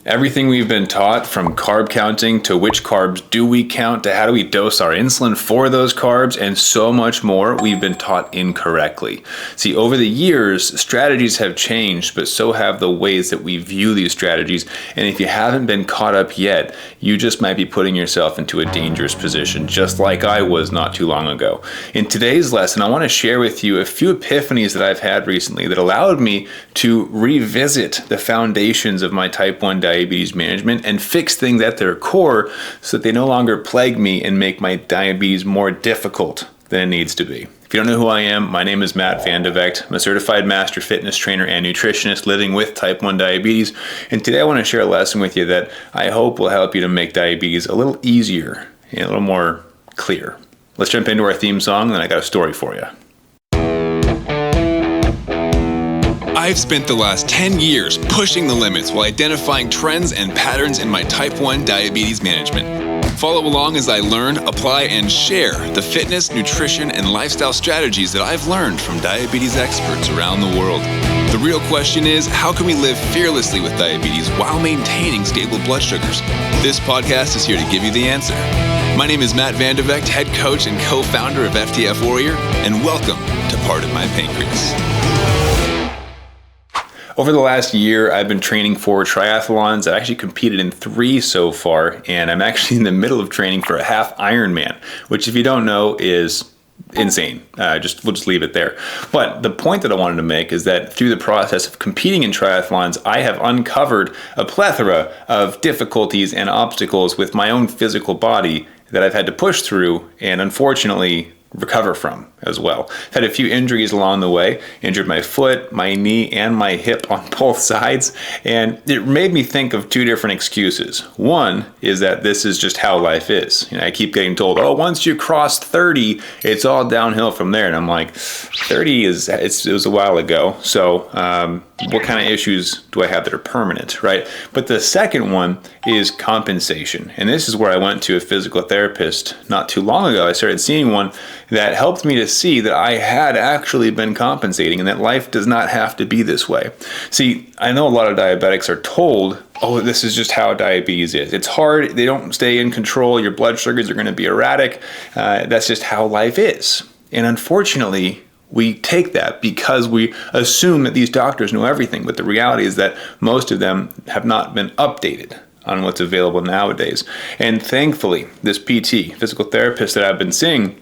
Everything we've been taught, from carb counting to which carbs do we count to how do we dose our insulin for those carbs and so much more, we've been taught incorrectly. See, over the years, strategies have changed, but so have the ways that we view these strategies. And if you haven't been caught up yet, you just might be putting yourself into a dangerous position, just like I was not too long ago. In today's lesson, I want to share with you a few epiphanies that I've had recently that allowed me to revisit the foundations of my type 1 diabetes management and fix things at their core so that they no longer plague me and make my diabetes more difficult than it needs to be. If you don't know who I am, my name is Matt Van de Vecht. I'm a certified master fitness trainer and nutritionist living with type 1 diabetes. And today I want to share a lesson with you that I hope will help you to make diabetes a little easier and a little more clear. Let's jump into our theme song, and then I got a story for you. I've spent the last 10 years pushing the limits while identifying trends and patterns in my type 1 diabetes management. Follow along as I learn, apply, and share the fitness, nutrition, and lifestyle strategies that I've learned from diabetes experts around the world. The real question is, how can we live fearlessly with diabetes while maintaining stable blood sugars? This podcast is here to give you the answer. My name is Matt Van de Vecht, head coach and co-founder of FTF Warrior, and welcome to Pardon My Pancreas. Over the last year, I've been training for triathlons. I've actually competed in 3 so far, and I'm actually in the middle of training for a half Ironman, which, if you don't know, is insane. We'll just leave it there. But the point that I wanted to make is that through the process of competing in triathlons, I have uncovered a plethora of difficulties and obstacles with my own physical body that I've had to push through and unfortunately recover from as well. I've had a few injuries along the way, injured my foot, my knee, and my hip on both sides, and it made me think of 2 different excuses. One is that this is just how life is. I keep getting told, oh, once you cross 30, it's all downhill from there, and I'm like, 30 it was a while ago, so what kind of issues do I have that are permanent, right? But the second one is compensation, and this is where I went to a physical therapist not too long ago. I started seeing one that helped me to see that I had actually been compensating and that life does not have to be this way. See, I know a lot of diabetics are told, oh, this is just how diabetes is. It's hard. They don't stay in control. Your blood sugars are going to be erratic. That's just how life is. And unfortunately, we take that because we assume that these doctors know everything. But the reality is that most of them have not been updated on what's available nowadays. And thankfully, this PT, physical therapist that I've been seeing,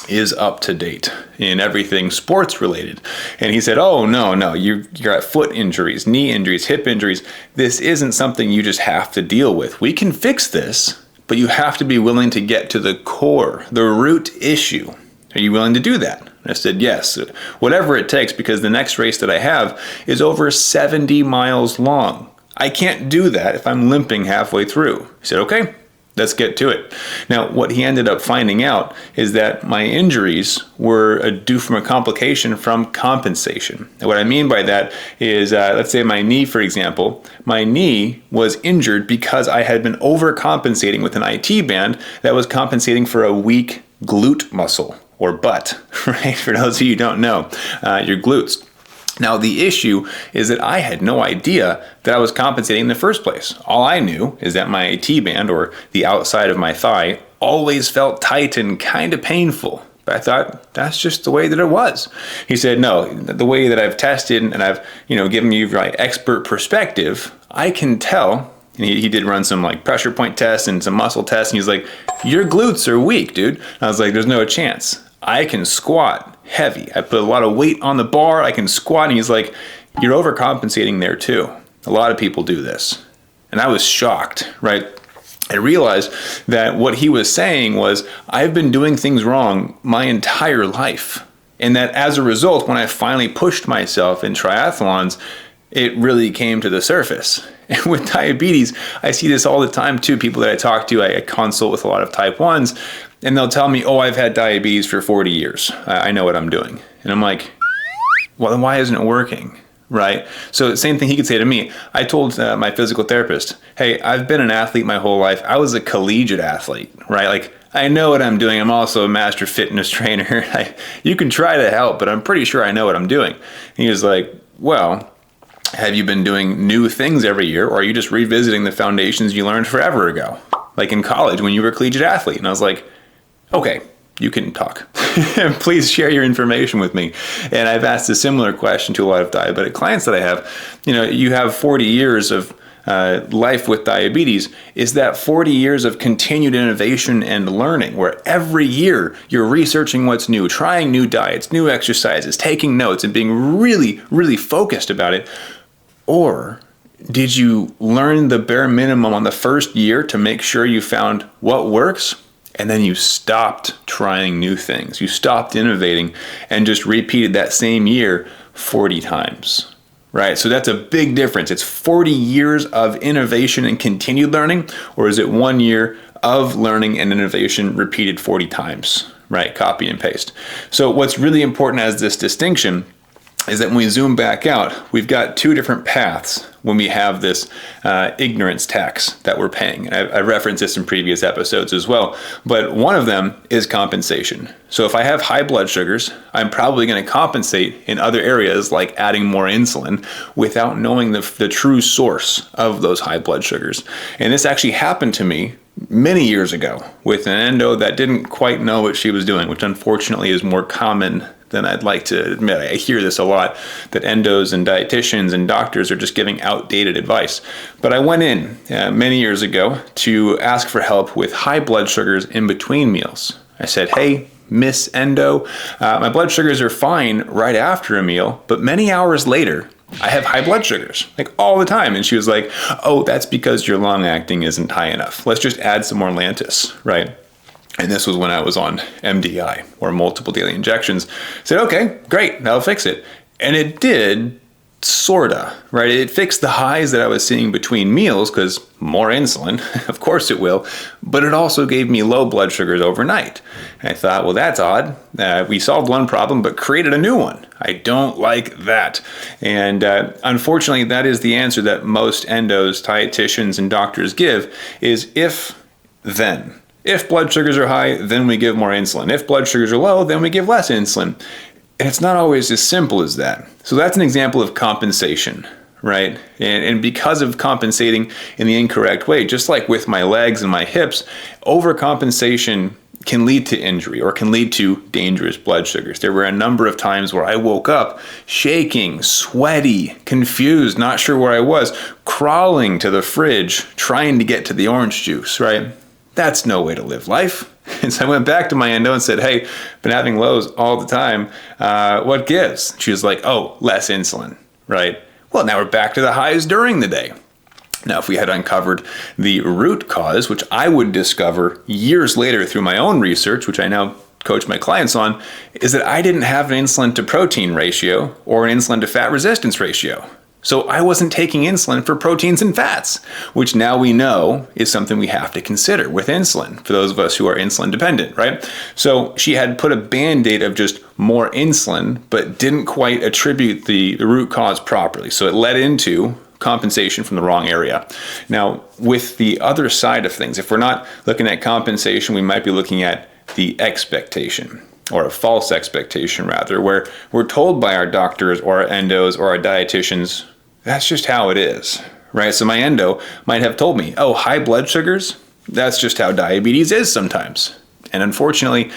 is up to date in everything sports related. And he said, oh, no, you're at foot injuries, knee injuries, hip injuries. This isn't something you just have to deal with. We can fix this, but you have to be willing to get to the core, the root issue. Are you willing to do that? I said, yes, whatever it takes, because the next race that I have is over 70 miles long. I can't do that if I'm limping halfway through. He said, okay, let's get to it. Now, what he ended up finding out is that my injuries were due from a complication from compensation. And what I mean by that is, let's say my knee, for example, my knee was injured because I had been overcompensating with an IT band that was compensating for a weak glute muscle or butt, right? For those of you who don't know, your glutes. Now, the issue is that I had no idea that I was compensating in the first place. All I knew is that my AT band, or the outside of my thigh, always felt tight and kind of painful. But I thought, that's just the way that it was. He said, no, the way that I've tested and I've given you my expert perspective, I can tell. And he did run some pressure point tests and some muscle tests. And he's like, your glutes are weak, dude. And I was like, there's no chance. I can squat heavy. I put a lot of weight on the bar. I can squat. And he's like, you're overcompensating there too. A lot of people do this. And I was shocked, right? I realized that what he was saying was, I've been doing things wrong my entire life. And that as a result, when I finally pushed myself in triathlons, it really came to the surface. And with diabetes, I see this all the time too. People that I talk to, I consult with a lot of type 1s, and they'll tell me, oh, I've had diabetes for 40 years. I know what I'm doing. And I'm like, well, then why isn't it working, right? So the same thing he could say to me. I told my physical therapist, hey, I've been an athlete my whole life. I was a collegiate athlete, right? I know what I'm doing. I'm also a master fitness trainer. You can try to help, but I'm pretty sure I know what I'm doing. And he was like, well, Have you been doing new things every year, or are you just revisiting the foundations you learned forever ago? Like in college when you were a collegiate athlete. And I was like, okay, you can talk. Please share your information with me. And I've asked a similar question to a lot of diabetic clients that I have. You have 40 years of life with diabetes. Is that 40 years of continued innovation and learning, where every year you're researching what's new, trying new diets, new exercises, taking notes, and being really, really focused about it? Or did you learn the bare minimum on the first year to make sure you found what works, and then you stopped trying new things? You stopped innovating and just repeated that same year 40 times, right? So that's a big difference. It's 40 years of innovation and continued learning, or is it 1 year of learning and innovation repeated 40 times, right? Copy and paste. So what's really important as this distinction is that when we zoom back out, we've got two different paths when we have this ignorance tax that we're paying. I referenced this in previous episodes as well, but one of them is compensation. So if I have high blood sugars, I'm probably going to compensate in other areas like adding more insulin without knowing the true source of those high blood sugars. And this actually happened to me many years ago with an endo that didn't quite know what she was doing, which unfortunately is more common than I'd like to admit. I hear this a lot, that endos and dietitians and doctors are just giving outdated advice. But I went in many years ago to ask for help with high blood sugars in between meals. I said, hey, Miss Endo, my blood sugars are fine right after a meal, but many hours later, I have high blood sugars, like all the time. And she was like, oh, that's because your long acting isn't high enough. Let's just add some more Lantus, right? And this was when I was on MDI, or multiple daily injections. I said, okay, great, that'll fix it. And it did, sorta, right? It fixed the highs that I was seeing between meals, because more insulin, of course it will, but it also gave me low blood sugars overnight. And I thought, well, that's odd. We solved one problem, but created a new one. I don't like that. And unfortunately, that is the answer that most endos, dietitians, and doctors give, is if, then. If blood sugars are high, then we give more insulin. If blood sugars are low, then we give less insulin. And it's not always as simple as that. So that's an example of compensation, right? And because of compensating in the incorrect way, just like with my legs and my hips, overcompensation can lead to injury or can lead to dangerous blood sugars. There were a number of times where I woke up shaking, sweaty, confused, not sure where I was, crawling to the fridge, trying to get to the orange juice, right? That's no way to live life. And so I went back to my endo and said, hey, been having lows all the time. What gives? She was like, oh, less insulin, right? Well, now we're back to the highs during the day. Now, if we had uncovered the root cause, which I would discover years later through my own research, which I now coach my clients on, is that I didn't have an insulin to protein ratio or an insulin to fat resistance ratio. So I wasn't taking insulin for proteins and fats, which now we know is something we have to consider with insulin for those of us who are insulin dependent, right? So she had put a Band-Aid of just more insulin, but didn't quite attribute the root cause properly. So it led into compensation from the wrong area. Now, with the other side of things, if we're not looking at compensation, we might be looking at the expectation, or a false expectation rather, where we're told by our doctors or our endos or our dietitians, that's just how it is, right? So my endo might have told me, oh, high blood sugars, that's just how diabetes is sometimes. And unfortunately,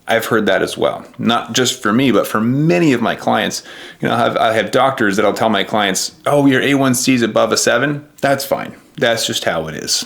I've heard that as well. Not just for me, but for many of my clients. I have doctors that'll tell my clients, oh, your A1C is above a 7, that's fine. That's just how it is.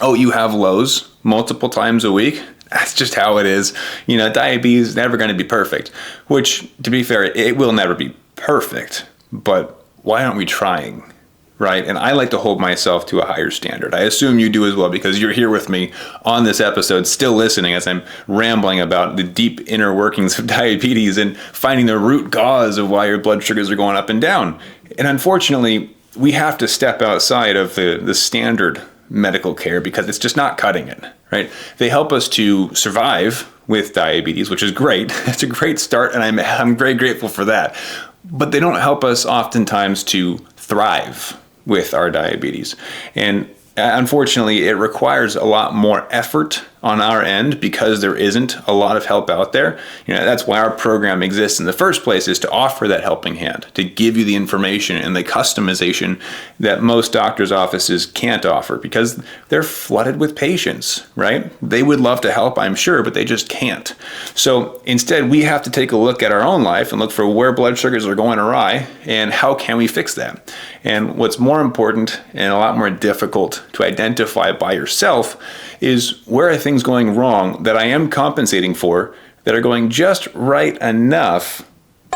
Oh, you have lows multiple times a week, that's just how it is. Diabetes is never going to be perfect, which, to be fair, it will never be perfect, but why aren't we trying, right? And I like to hold myself to a higher standard. I assume you do as well, because you're here with me on this episode, still listening as I'm rambling about the deep inner workings of diabetes and finding the root cause of why your blood sugars are going up and down. And unfortunately, we have to step outside of the standard medical care because it's just not cutting it, right? They help us to survive with diabetes, which is great. It's a great start, and I'm very grateful for that. But they don't help us oftentimes to thrive with our diabetes. And Unfortunately, it requires a lot more effort on our end because there isn't a lot of help out there. That's why our program exists in the first place, is to offer that helping hand, to give you the information and the customization that most doctors' offices can't offer because they're flooded with patients, right? They would love to help, I'm sure, but they just can't. So instead, we have to take a look at our own life and look for where blood sugars are going awry and how can we fix that. And what's more important and a lot more difficult to identify by yourself is where are things going wrong that I am compensating for that are going just right enough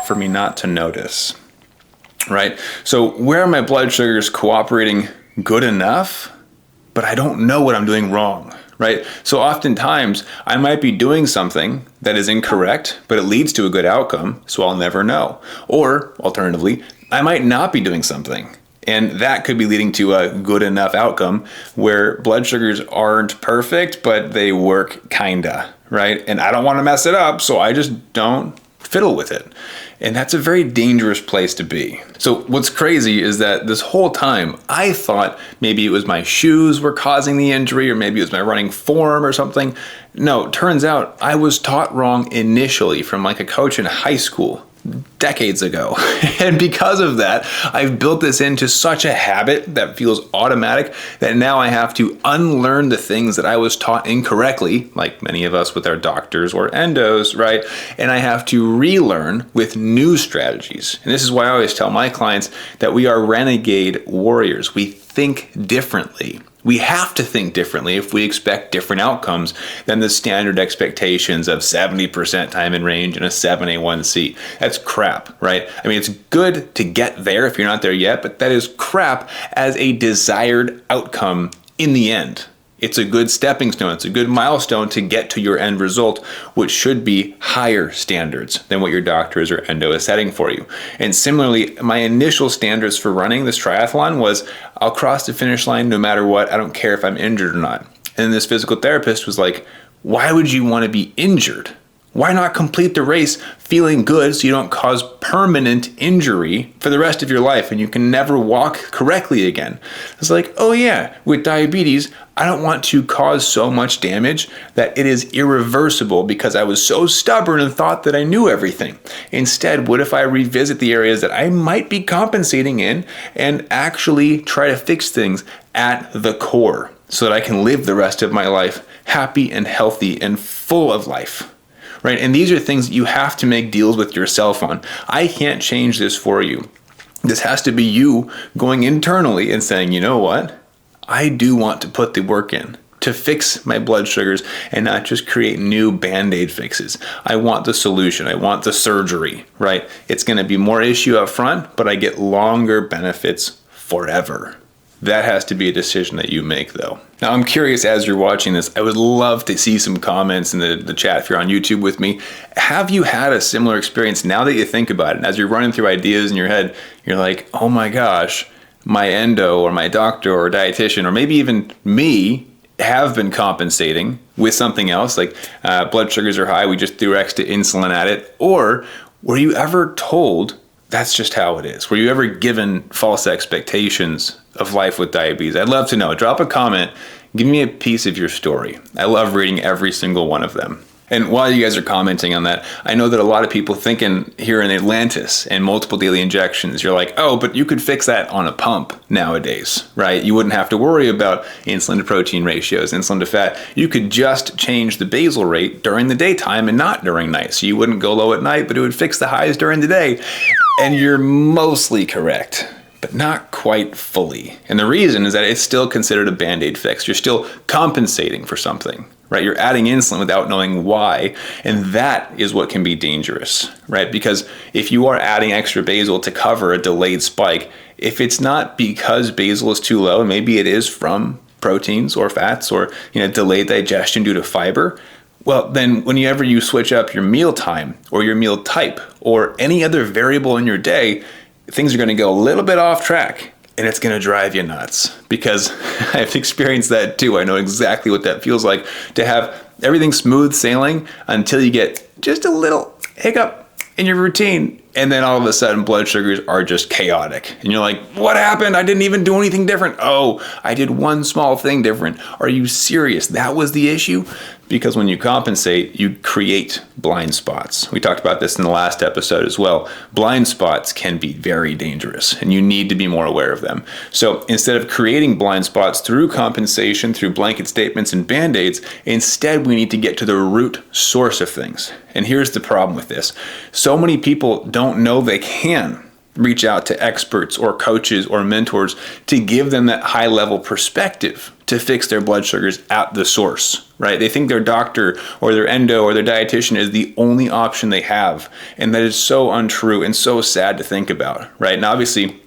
for me not to notice, right? So where are my blood sugars cooperating good enough, but I don't know what I'm doing wrong, right? So oftentimes I might be doing something that is incorrect, but it leads to a good outcome, so I'll never know. Or alternatively, I might not be doing something, and that could be leading to a good enough outcome where blood sugars aren't perfect, but they work kinda, right? And I don't want to mess it up, so I just don't fiddle with it. And that's a very dangerous place to be. So what's crazy is that this whole time I thought maybe it was my shoes were causing the injury, or maybe it was my running form or something. No, turns out I was taught wrong initially from like a coach in high school decades ago. And because of that, I've built this into such a habit that feels automatic that now I have to unlearn the things that I was taught incorrectly, like many of us with our doctors or endos, right? And I have to relearn with new strategies. And this is why I always tell my clients that we are renegade warriors. We think differently. We have to think differently if we expect different outcomes than the standard expectations of 70% time in range and a 7A1C. That's crap, right? I mean, it's good to get there if you're not there yet, but that is crap as a desired outcome in the end. It's a good stepping stone. It's a good milestone to get to your end result, which should be higher standards than what your doctors or endo is setting for you. And similarly, my initial standards for running this triathlon was I'll cross the finish line no matter what. I don't care if I'm injured or not. And this physical therapist was like, why would you want to be injured? Why not complete the race feeling good so you don't cause permanent injury for the rest of your life and you can never walk correctly again? It's like, oh yeah, with diabetes, I don't want to cause so much damage that it is irreversible because I was so stubborn and thought that I knew everything. Instead, what if I revisit the areas that I might be compensating in and actually try to fix things at the core so that I can live the rest of my life happy and healthy and full of life? Right? And these are things that you have to make deals with yourself on. I can't change this for you. This has to be you going internally and saying, you know what? I do want to put the work in to fix my blood sugars and not just create new Band-Aid fixes. I want the solution. I want the surgery, right? It's going to be more issue up front, but I get longer benefits forever. That has to be a decision that you make, though. Now, I'm curious, as you're watching this, I would love to see some comments in the chat if you're on YouTube with me. Have you had a similar experience now that you think about it? And as you're running through ideas in your head, you're like, oh my gosh, my endo or my doctor or dietitian, or maybe even me, have been compensating with something else, like blood sugars are high, we just threw extra insulin at it. Or were you ever told that's just how it is? Were you ever given false expectations of life with diabetes? I'd love to know. Drop a comment. Give me a piece of your story. I love reading every single one of them. And while you guys are commenting on that, I know that a lot of people thinking here in Atlantis and multiple daily injections, you're like, oh, but you could fix that on a pump nowadays, right? You wouldn't have to worry about insulin to protein ratios, insulin to fat. You could just change the basal rate during the daytime and not during night. So you wouldn't go low at night, but it would fix the highs during the day. And you're mostly correct, but not quite fully. And the reason is that it's still considered a Band-Aid fix. You're still compensating for something, right? You're adding insulin without knowing why. And that is what can be dangerous, right? Because if you are adding extra basal to cover a delayed spike, if it's not because basal is too low, maybe it is from proteins or fats or delayed digestion due to fiber, well, then whenever you switch up your meal time or your meal type or any other variable in your day, things are going to go a little bit off track and it's going to drive you nuts, because I've experienced that too. I know exactly what that feels like to have everything smooth sailing until you get just a little hiccup in your routine And then all of a sudden, blood sugars are just chaotic. And you're like, what happened? I didn't even do anything different. Oh, I did one small thing different. Are you serious? That was the issue? Because when you compensate, you create blind spots. We talked about this in the last episode as well. Blind spots can be very dangerous, and you need to be more aware of them. So instead of creating blind spots through compensation, through blanket statements and band-aids, instead we need to get to the root source of things. And here's the problem with this. So many people don't know they can reach out to experts or coaches or mentors to give them that high level perspective to fix their blood sugars at the source, right? They think their doctor or their endo or their dietitian is the only option they have. And that is so untrue and so sad to think about, right? And obviously,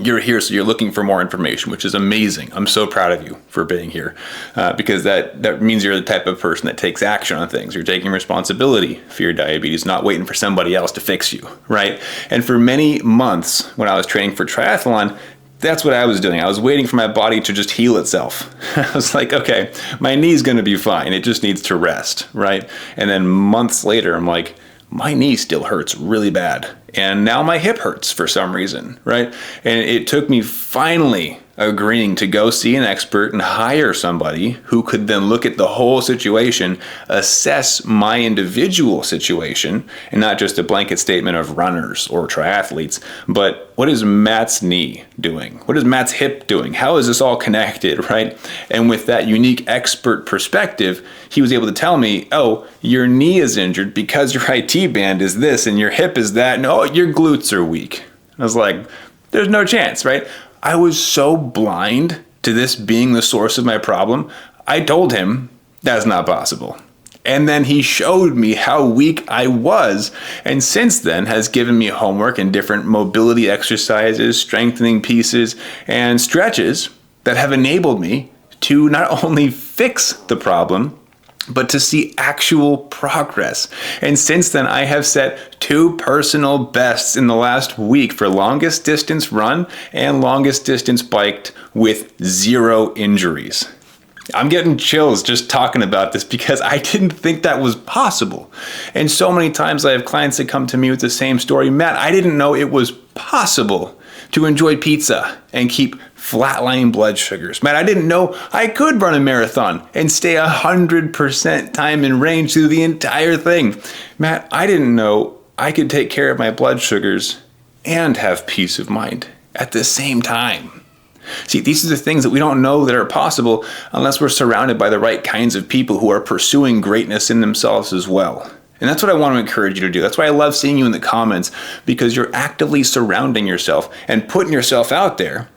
you're here, so you're looking for more information, which is amazing. I'm so proud of you for being here because that means you're the type of person that takes action on things. You're taking responsibility for your diabetes, not waiting for somebody else to fix you, right? And for many months when I was training for triathlon, that's what I was doing. I was waiting for my body to just heal itself. I was like, okay, my knee's going to be fine. It just needs to rest, right? And then months later, I'm like, my knee still hurts really bad. And now my hip hurts for some reason, right? And it took me finally agreeing to go see an expert and hire somebody who could then look at the whole situation, assess my individual situation, and not just a blanket statement of runners or triathletes, but what is Matt's knee doing? What is Matt's hip doing? How is this all connected, right? And with that unique expert perspective, he was able to tell me, oh, your knee is injured because your IT band is this and your hip is that, and oh, your glutes are weak. I was like, there's no chance, right? I was so blind to this being the source of my problem. I told him that's not possible. And then he showed me how weak I was. And since then has given me homework and different mobility exercises, strengthening pieces, and stretches that have enabled me to not only fix the problem, but to see actual progress. And since then, I have set 2 personal bests in the last week for longest distance run and longest distance biked with 0 injuries. I'm getting chills just talking about this because I didn't think that was possible. And so many times I have clients that come to me with the same story. Matt, I didn't know it was possible to enjoy pizza and keep flatlining blood sugars. Matt, I didn't know I could run a marathon and stay 100% time in range through the entire thing. Matt, I didn't know I could take care of my blood sugars and have peace of mind at the same time. See, these are the things that we don't know that are possible unless we're surrounded by the right kinds of people who are pursuing greatness in themselves as well. And that's what I want to encourage you to do. That's why I love seeing you in the comments, because you're actively surrounding yourself and putting yourself out there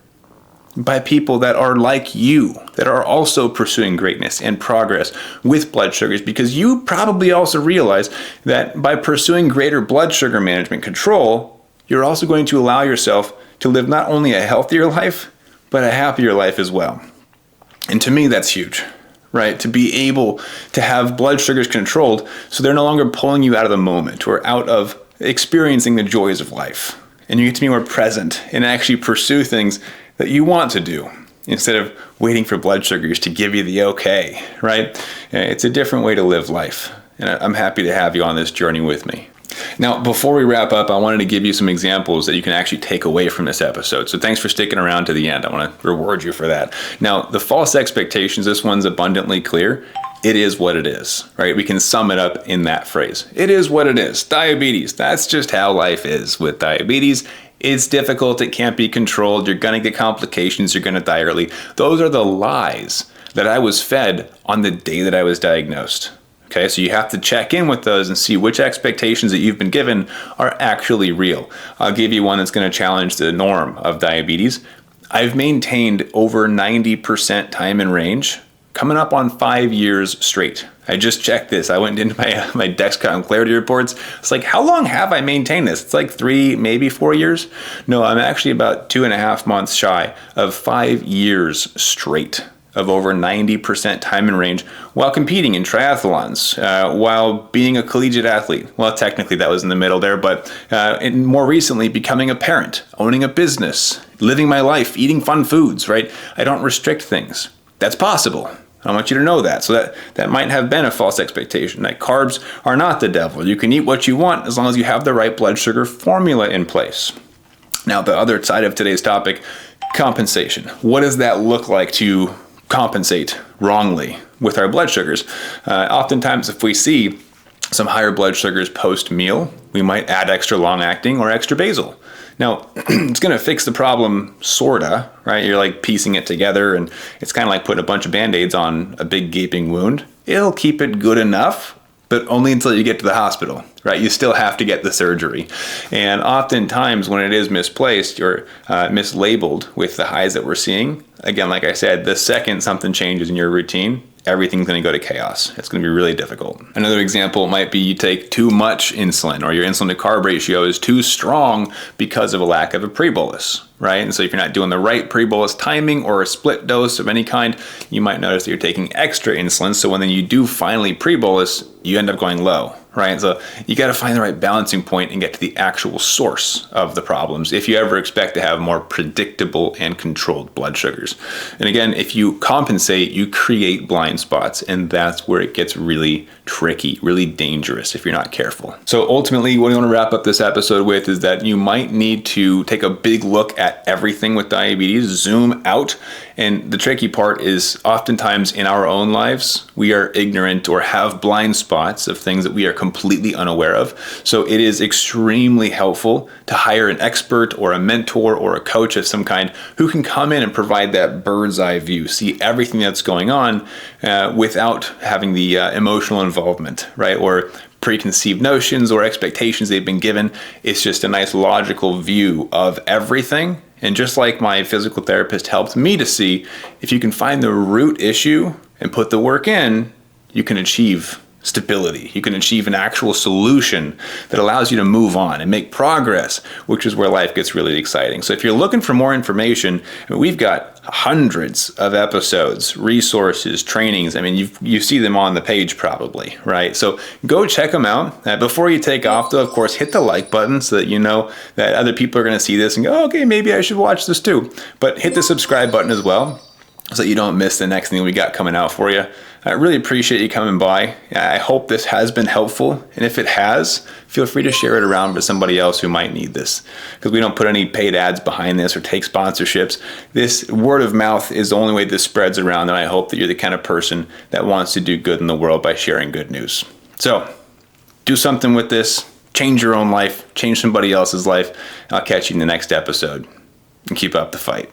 by people that are like you, that are also pursuing greatness and progress with blood sugars, because you probably also realize that by pursuing greater blood sugar management control, you're also going to allow yourself to live not only a healthier life, but a happier life as well. And to me, that's huge, right? To be able to have blood sugars controlled so they're no longer pulling you out of the moment or out of experiencing the joys of life. And you get to be more present and actually pursue things that you want to do instead of waiting for blood sugars to give you the okay, right? It's a different way to live life. And I'm happy to have you on this journey with me. Now, before we wrap up, I wanted to give you some examples that you can actually take away from this episode. So thanks for sticking around to the end. I want to reward you for that. Now, the false expectations, this one's abundantly clear. It is what it is, right? We can sum it up in that phrase. It is what it is. Diabetes, that's just how life is with diabetes. It's difficult. It can't be controlled. You're going to get complications. You're going to die early. Those are the lies that I was fed on the day that I was diagnosed. Okay, so you have to check in with those and see which expectations that you've been given are actually real. I'll give you one that's going to challenge the norm of diabetes. I've maintained over 90% time in range, coming up on 5 years straight. I just checked this. I went into my Dexcom Clarity reports. It's like, how long have I maintained this? It's like 3, maybe 4 years. No, I'm actually about 2.5 months shy of 5 years straight of over 90% time in range while competing in triathlons, while being a collegiate athlete. Well, technically that was in the middle there, but and more recently becoming a parent, owning a business, living my life, eating fun foods, right? I don't restrict things. That's possible. I want you to know that. So that might have been a false expectation. That carbs are not the devil. You can eat what you want as long as you have the right blood sugar formula in place. Now, the other side of today's topic, compensation. What does that look like to compensate wrongly with our blood sugars? Oftentimes, if we see some higher blood sugars post-meal, we might add extra long-acting or extra basal. Now, it's going to fix the problem, sorta, right? You're like piecing it together, and it's kind of like putting a bunch of Band-Aids on a big gaping wound. It'll keep it good enough, but only until you get to the hospital, right? You still have to get the surgery. And oftentimes when it is misplaced or mislabeled with the highs that we're seeing, again, like I said, the second something changes in your routine, everything's going to go to chaos. It's going to be really difficult. Another example might be you take too much insulin, or your insulin to carb ratio is too strong because of a lack of a pre-bolus, right? And so if you're not doing the right pre-bolus timing or a split dose of any kind, you might notice that you're taking extra insulin. So when then you do finally pre-bolus, you end up going low, right? So you got to find the right balancing point and get to the actual source of the problems if you ever expect to have more predictable and controlled blood sugars. And again, if you compensate, you create blind spots, and that's where it gets really tricky, really dangerous if you're not careful. So ultimately, what I want to wrap up this episode with is that you might need to take a big look at everything with diabetes, zoom out. And the tricky part is oftentimes in our own lives, we are ignorant or have blind spots of things that we are completely unaware of. So it is extremely helpful to hire an expert or a mentor or a coach of some kind who can come in and provide that bird's eye view, see everything that's going on without having the emotional involvement, right? Or preconceived notions or expectations they've been given. It's just a nice logical view of everything. And just like my physical therapist helped me to see, if you can find the root issue and put the work in, you can achieve stability. You can achieve an actual solution that allows you to move on and make progress, which is where life gets really exciting. So if you're looking for more information, we've got hundreds of episodes, resources, trainings. I mean, you see them on the page probably, right? So go check them out. Before you take off, though, of course, hit the like button so that you know that other people are going to see this and go, okay, maybe I should watch this too. But hit the subscribe button as well, so that you don't miss the next thing we got coming out for you. I really appreciate you coming by. I hope this has been helpful. And if it has, feel free to share it around with somebody else who might need this, because we don't put any paid ads behind this or take sponsorships. This word of mouth is the only way this spreads around. And I hope that you're the kind of person that wants to do good in the world by sharing good news. So do something with this, change your own life, change somebody else's life. I'll catch you in the next episode, and keep up the fight.